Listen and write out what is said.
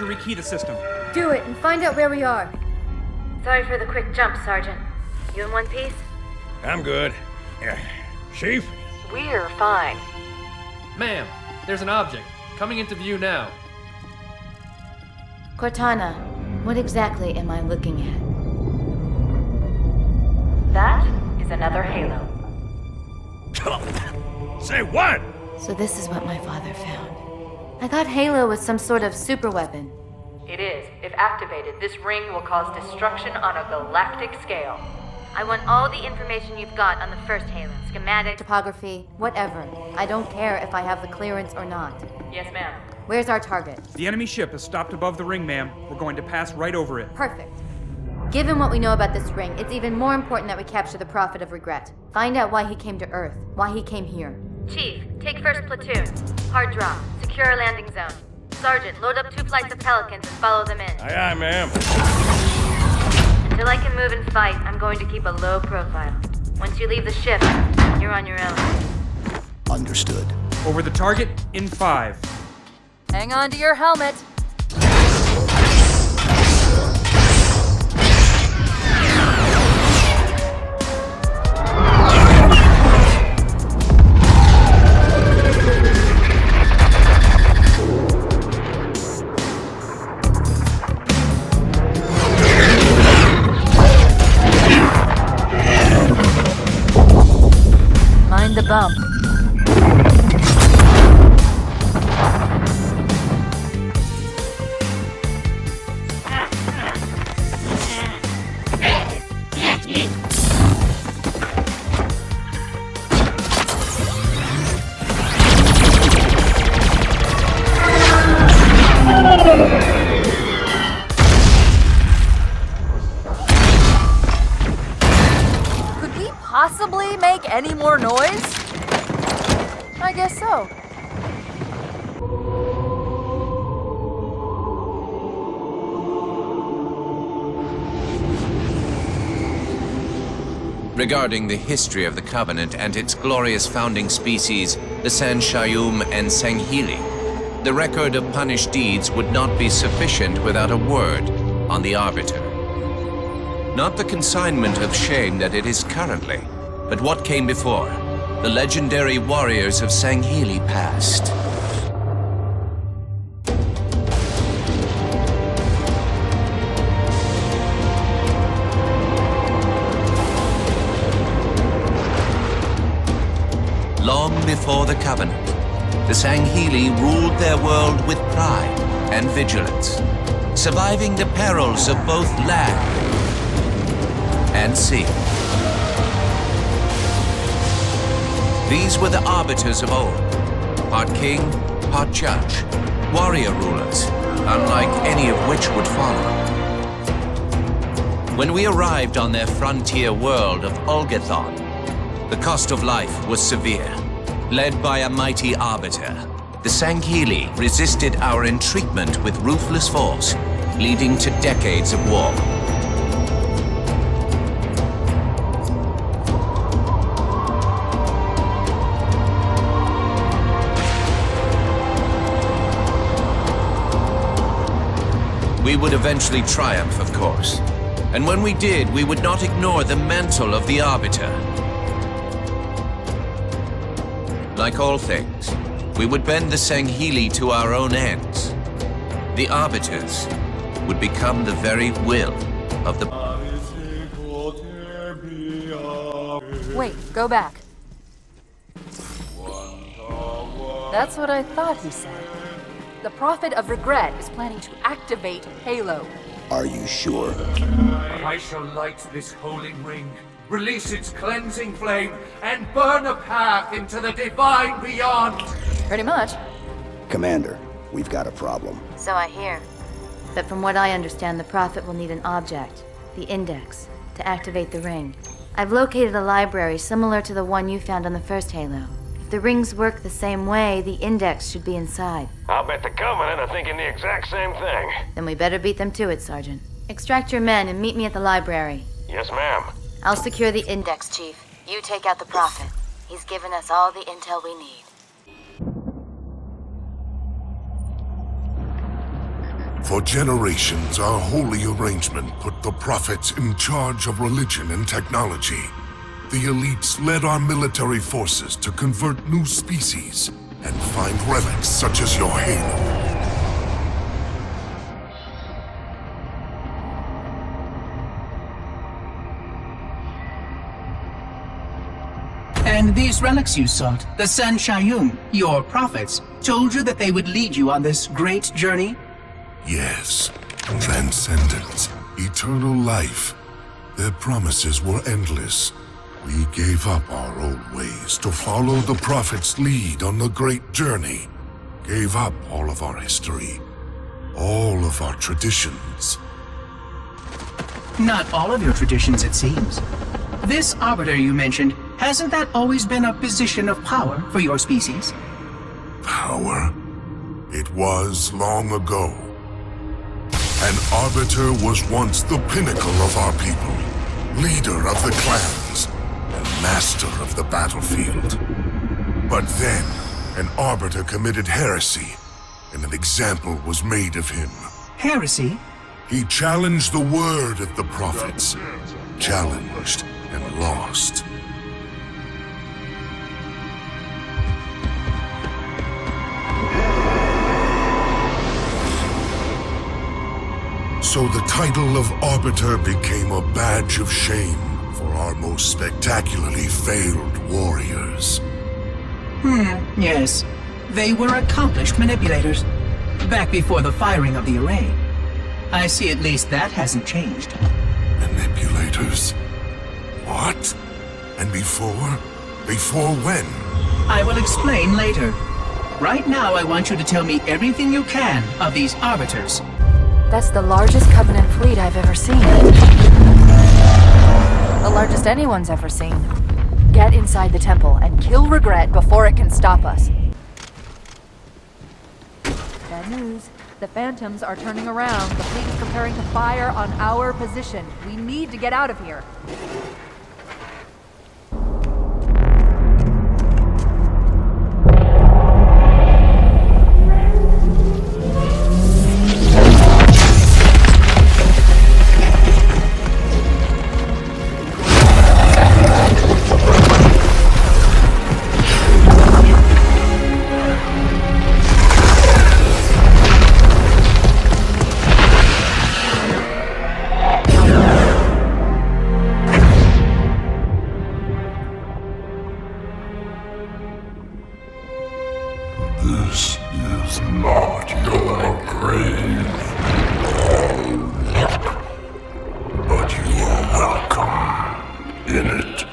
to rekey the system. Do it and find out where we are. Sorry for the quick jump, Sergeant. You in one piece? I'm good. Chief? We're fine. Ma'am, there's an object coming into view now. Cortana, what exactly am I looking at? That is another Halo. Say what? So this is what my father found. I thought Halo was some sort of super weapon. It is. If activated, this ring will cause destruction on a galactic scale. I want all the information you've got on the first Halo. Schematic, topography, whatever. I don't care if I have the clearance or not. Yes, ma'am. Where's our target? The enemy ship is stopped above the ring, ma'am. We're going to pass right over it. Perfect. Given what we know about this ring, it's even more important that we capture the Prophet of Regret. Find out why he came to Earth, why he came here. Chief, take first platoon. Hard drop. Secure our landing zone. Sergeant, load up 2 flights of Pelicans and follow them in. Aye, aye, ma'am. Until I can move and fight, I'm going to keep a low profile. Once you leave the ship, you're on your own. Understood. Over the target in 5. Hang on to your helmet. Mind the bump. Could we possibly make any more noise? I guess so. Regarding the history of the Covenant and its glorious founding species, the San Shayum and Sanghili, the record of punished deeds would not be sufficient without a word on the Arbiter. Not the consignment of shame that it is currently, but what came before, the legendary warriors of Sanghili past. Long before the Covenant, the Sanghili ruled their world with pride and vigilance, surviving the perils of both land and sea. These were the arbiters of old, part king, part judge, warrior rulers, unlike any of which would follow. When we arrived on their frontier world of Ulgathon, the cost of life was severe. Led by a mighty arbiter, the Sanghili resisted our entreatment with ruthless force, leading to decades of war. We would eventually triumph, of course. And when we did, we would not ignore the mantle of the Arbiter. Like all things, we would bend the Sanghili to our own ends. The Arbiters would become the very will of the... Wait, go back. That's what I thought he said. The Prophet of Regret is planning to activate Halo. Are you sure? I shall light this holy ring, release its cleansing flame, and burn a path into the divine beyond. Pretty much. Commander, we've got a problem. So I hear. But from what I understand, the Prophet will need an object, the Index, to activate the ring. I've located a library similar to the one you found on the first Halo. If the rings work the same way, the Index should be inside. I'll bet the Covenant are thinking the exact same thing. Then we better beat them to it, Sergeant. Extract your men and meet me at the library. Yes, ma'am. I'll secure the Index, Chief. You take out the Prophet. He's given us all the intel we need. For generations, our holy arrangement put the prophets in charge of religion and technology. The elites led our military forces to convert new species and find relics such as your halo. And these relics you sought, the Sanshayum, your prophets, told you that they would lead you on this great journey? Yes. Transcendence, eternal life. Their promises were endless. We gave up our old ways to follow the Prophet's lead on the great journey. Gave up all of our history. All of our traditions. Not all of your traditions, it seems. This Arbiter you mentioned, hasn't that always been a position of power for your species? Power? It was long ago. An Arbiter was once the pinnacle of our people, leader of the clans, and master of the battlefield. But then, an Arbiter committed heresy, and an example was made of him. Heresy? He challenged the word of the prophets. Challenged and lost. So the title of Arbiter became a badge of shame for our most spectacularly failed warriors. Yes. They were accomplished manipulators. Back before the firing of the array. I see at least that hasn't changed. Manipulators? What? And before? Before when? I will explain later. Right now, I want you to tell me everything you can of these Arbiters. That's the largest Covenant fleet I've ever seen. The largest anyone's ever seen. Get inside the temple and kill Regret before it can stop us. Bad news. The Phantoms are turning around. The fleet is preparing to fire on our position. We need to get out of here. This is not your grave, but you are welcome in it.